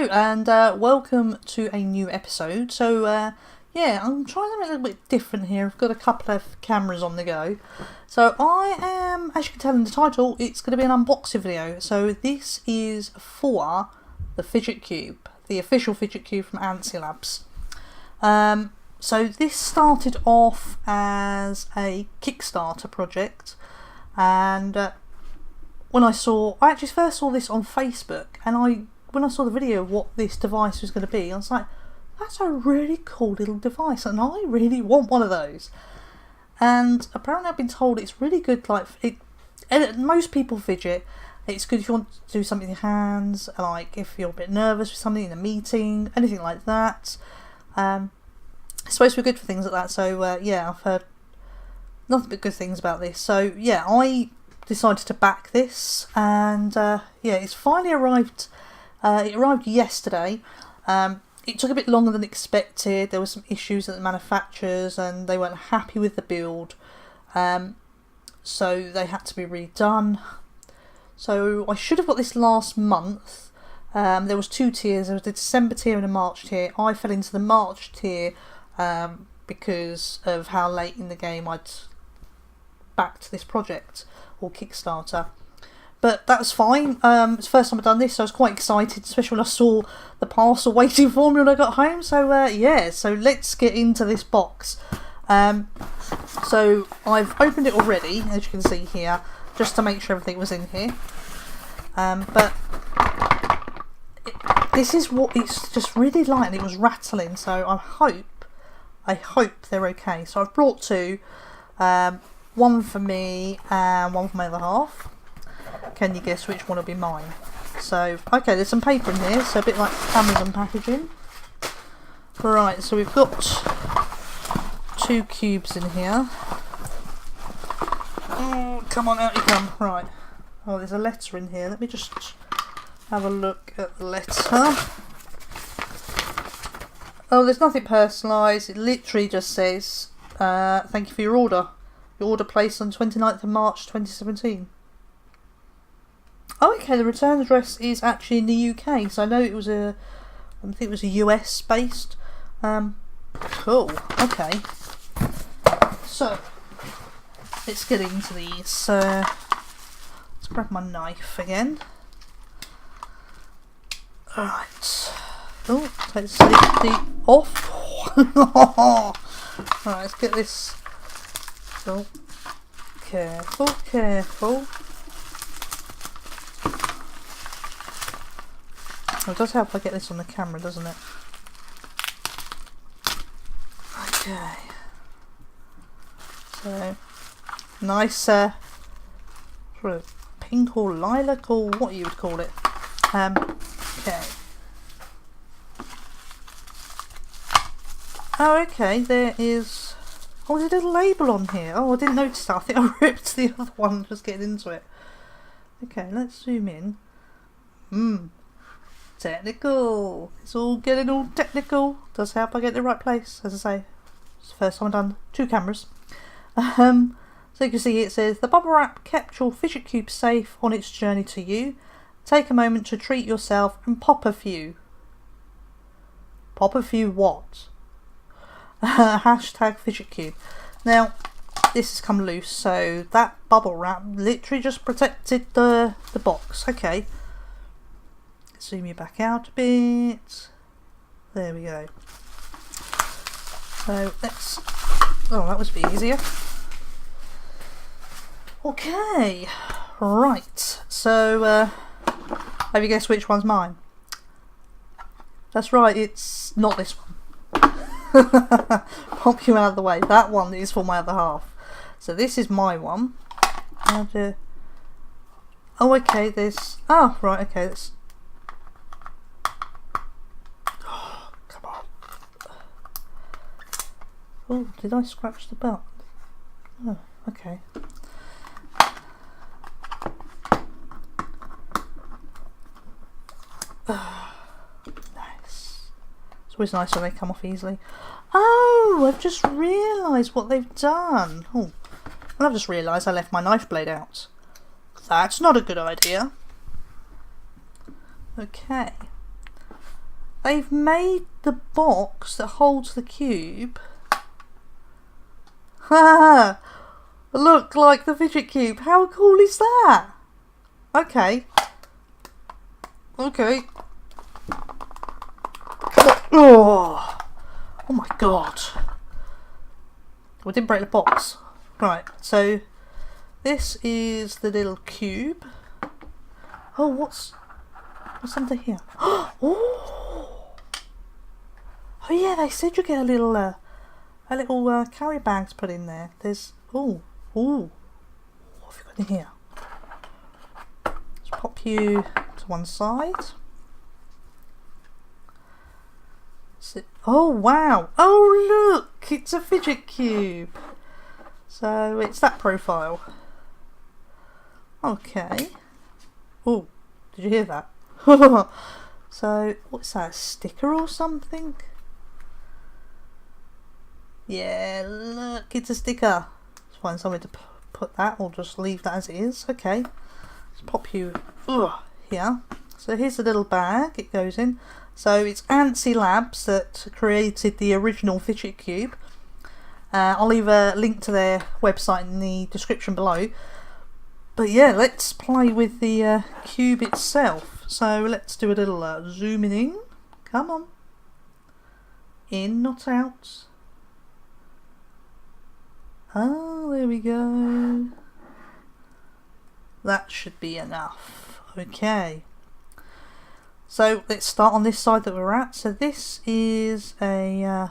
and welcome to a new episode. Yeah, I'm trying something a little bit different here. I've got a couple of cameras on the go. So I am, as you can tell in the title, it's going to be an unboxing video. So this is for the Fidget Cube, the official Fidget Cube from Antsy Labs. So this started off as a Kickstarter project, and when I actually first saw this on Facebook, and when I saw the video of what this device was going to be, I was like, that's a really cool little device, and I really want one of those. And apparently I've been told it's really good, most people fidget. It's good if you want to do something with your hands, like if you're a bit nervous with something in a meeting, anything like that. It's supposed to be good for things like that, so yeah, I've heard nothing but good things about this. So yeah, I decided to back this, and yeah, it's finally arrived. It arrived yesterday. It took a bit longer than expected. There were some issues at the manufacturers and they weren't happy with the build, so they had to be redone. So I should have got this last month. There was two tiers. There was the December tier and a March tier. I fell into the March tier because of how late in the game I'd backed this project or Kickstarter. But that was fine. It's the first time I've done this, so I was quite excited, especially when I saw the parcel waiting for me when I got home. So yeah, so let's get into this box. So I've opened it already, as you can see here, just to make sure everything was in here. But this is what it's just really light, and it was rattling. So I hope they're okay. So I've brought two, one for me and one for my other half. Can you guess which one will be mine? So, okay, there's some paper in here, so a bit like Amazon packaging. Right, so we've got two cubes in here. Oh, come on, out you come. Right. Oh, there's a letter in here. Let me just have a look at the letter. Oh, there's nothing personalised. It literally just says, thank you for your order. Your order placed on 29th of March 2017. Oh, okay, the return address is actually in the UK, so I know I think it was a US based. Cool, okay. So, let's get into these. Let's grab my knife again. Alright. Oh, let's take the off. Alright, let's get this. Oh, careful, careful. It does help if I get this on the camera, doesn't it? Okay. So, nice sort of pink or lilac, or what you would call it. Okay. Oh, okay, there is... Oh, there's a little label on here. Oh, I didn't notice that. I think I ripped the other one just getting into it. Okay, let's zoom in. Technical. It's all getting all technical. Does help I get the right place. As I say, it's the first time I've done two cameras. So you can see it says, the bubble wrap kept your Fidget Cube safe on its journey to you. Take a moment to treat yourself and pop a few. Pop a few what? Hashtag Fidget Cube. Now, this has come loose, so that bubble wrap literally just protected the box. Okay. Zoom you back out a bit. There we go. So let's... Oh, that was a bit easier. Okay. Right. So, have you guessed which one's mine? That's right, it's not this one. Pop you out of the way. That one is for my other half. So this is my one. Oh, okay, there's... Oh, right, okay, that's... Oh, did I scratch the belt? Oh, okay. Nice. It's always nice when they come off easily. Oh, I've just realised what they've done. Oh, well, I've just realised I left my knife blade out. That's not a good idea. Okay. they've made the box that holds the cube. Ha! Look like the Fidget Cube. How cool is that? Okay. Okay. Oh, oh my god. We didn't break the box. Right, so this is the little cube. Oh, what's under here? Oh, oh yeah, they said you get a little carry bag to put in there. There's what have you got in here? Let's pop you to one side. Oh wow! Oh look, it's a Fidget Cube. So it's that profile. Okay. Oh, did you hear that? So what's that? A sticker or something? Yeah, look, it's a sticker. Let's find somewhere to put that, or just leave that as it is. Okay. Let's pop you here. So here's a little bag it goes in. So it's Antsy Labs that created the original Fidget Cube. I'll leave a link to their website in the description below. But yeah, let's play with the cube itself. So let's do a little zooming in. Come on. In, not out. Oh, there we go. That should be enough. Okay. So let's start on this side that we're at. So this is a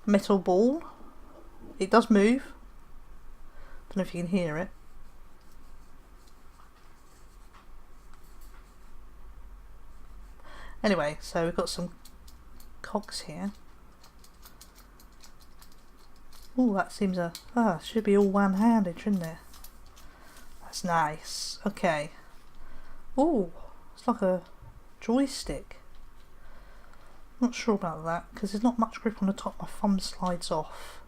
metal ball. It does move. Don't know if you can hear it. Anyway, so we've got some cogs here. Oh, that seems should be all one-handed, shouldn't it? That's nice. Okay. Oh, it's like a joystick. Not sure about that because there's not much grip on the top. My thumb slides off.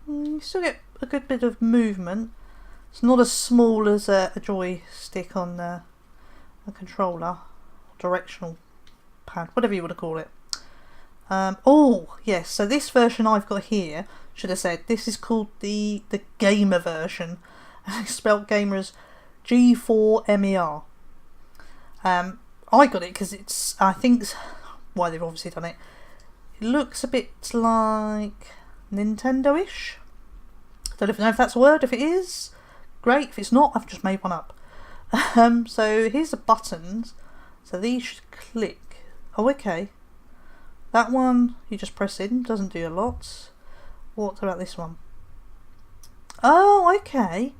You still get a good bit of movement. It's not as small as a joystick on a controller, directional pad, whatever you want to call it. Oh yes, so this version I've got here, should have said, this is called the gamer version. I spelled gamer as G4MER. I got it because it's, I think, why they've obviously done it. It looks a bit like Nintendo-ish. Don't know if that's a word. If it is, great. If it's not, I've just made one up. So here's the buttons. So these should click. Oh, okay. That one you just press in, doesn't do a lot. What about this one? Oh, okay.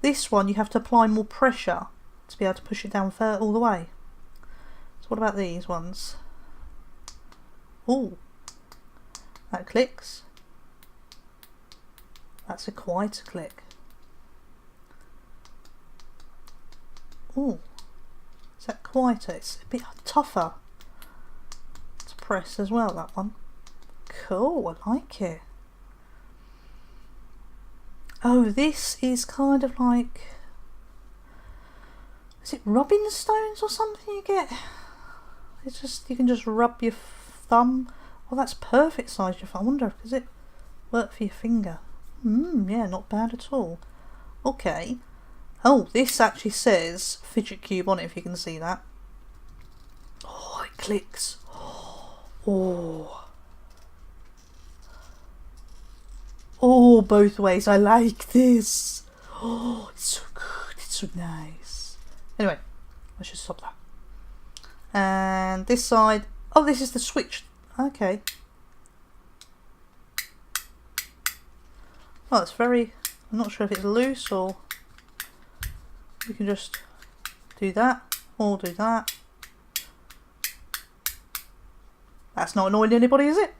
This one you have to apply more pressure to be able to push it down all the way. So what about these ones? Oh, that clicks. That's a quite a click. Oh, is that quieter? It's a bit tougher to press as well, that one. Cool, I like it. Oh, this is kind of like, is it rubbing stones or something you get? It's just, you can just rub your thumb. Oh, that's perfect size your thumb. I wonder, does it work for your finger? Yeah, not bad at all. Okay. Oh, this actually says Fidget Cube on it, if you can see that. Oh, it clicks. Oh. Oh, both ways. I like this. Oh, it's so good. It's so nice. Anyway, I should stop that. And this side. Oh, this is the switch. Okay. Oh, it's very, I'm not sure if it's loose or you can just do that or do that. That's not annoying anybody, is it?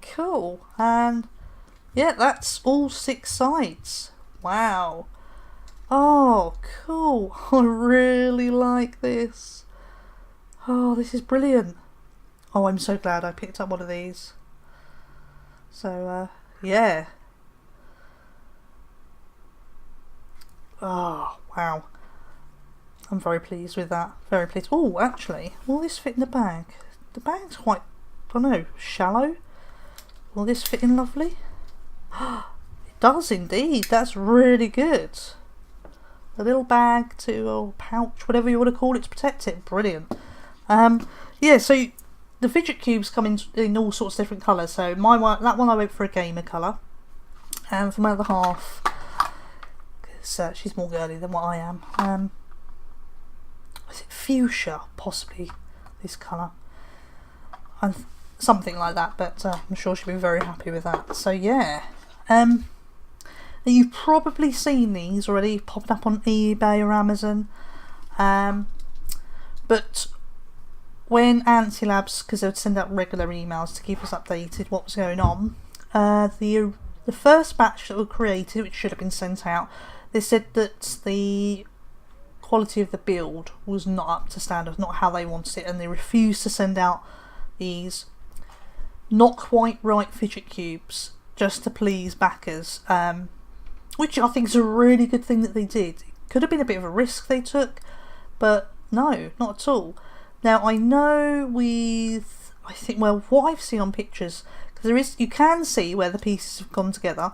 Cool. And yeah, that's all 6 sides. Wow. Oh, cool. I really like this. Oh, this is brilliant. Oh, I'm so glad I picked up one of these. So, yeah. Oh, wow. I'm very pleased with that. Very pleased. Oh, actually, will this fit in the bag? The bag's quite, I don't know, shallow. Will this fit in lovely? It does indeed. That's really good. A little bag to, or pouch, whatever you want to call it, to protect it. Brilliant. Yeah, so the Fidget Cubes come in all sorts of different colours. So that one I went for a gamer colour. And for my other half, because she's more girly than what I am, is it fuchsia, possibly, this colour? And something like that, but I'm sure she'll be very happy with that. So yeah. You've probably seen these already popping up on eBay or Amazon. But when Antsy Labs, because they would send out regular emails to keep us updated what was going on, the first batch that were created, which should have been sent out, they said that the quality of the build was not up to standard, not how they wanted it, and they refused to send out these not quite right Fidget Cubes just to please backers, which I think is a really good thing that they did. It could have been a bit of a risk they took, but no, not at all. Now I know what I've seen on pictures, because you can see where the pieces have gone together,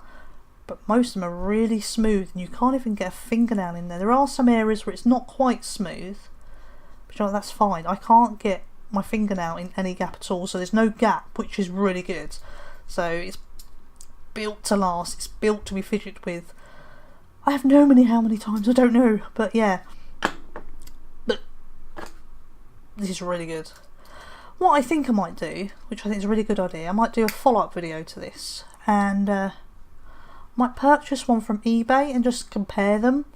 but most of them are really smooth and you can't even get a fingernail in there. There are some areas where it's not quite smooth, but you know, that's fine. I can't get my fingernail in any gap at all, so there's no gap, which is really good. So it's built to last, it's built to be fidgeted with. I have how many times, I don't know, but yeah. But this is really good. What I think I might do, which I think is a really good idea, I might do a follow-up video to this, and might purchase one from eBay and just compare them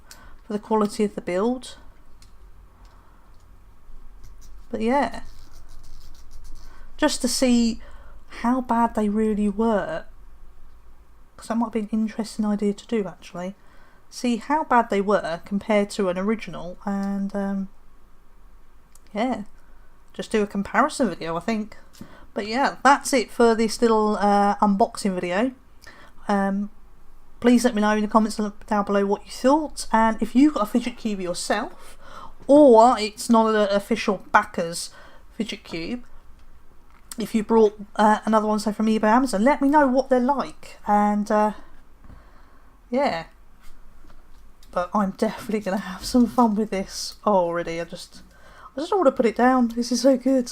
for the quality of the build. But yeah, just to see how bad they really were, because that might be an interesting idea to do, actually. See how bad they were compared to an original, and yeah, just do a comparison video, I think. But yeah, that's it for this little unboxing video. Please let me know in the comments down below what you thought, and if you've got a Fidget Cube yourself, or it's not an official backer's Fidget Cube, if you brought another one, say from eBay or Amazon, let me know what they're like, and yeah. But I'm definitely going to have some fun with this already. I just don't want to put it down. This is so good.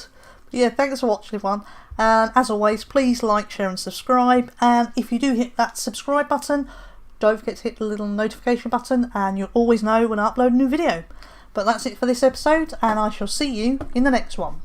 But yeah, thanks for watching, everyone. And as always, please like, share and subscribe. And if you do hit that subscribe button, don't forget to hit the little notification button, and you'll always know when I upload a new video. But that's it for this episode, and I shall see you in the next one.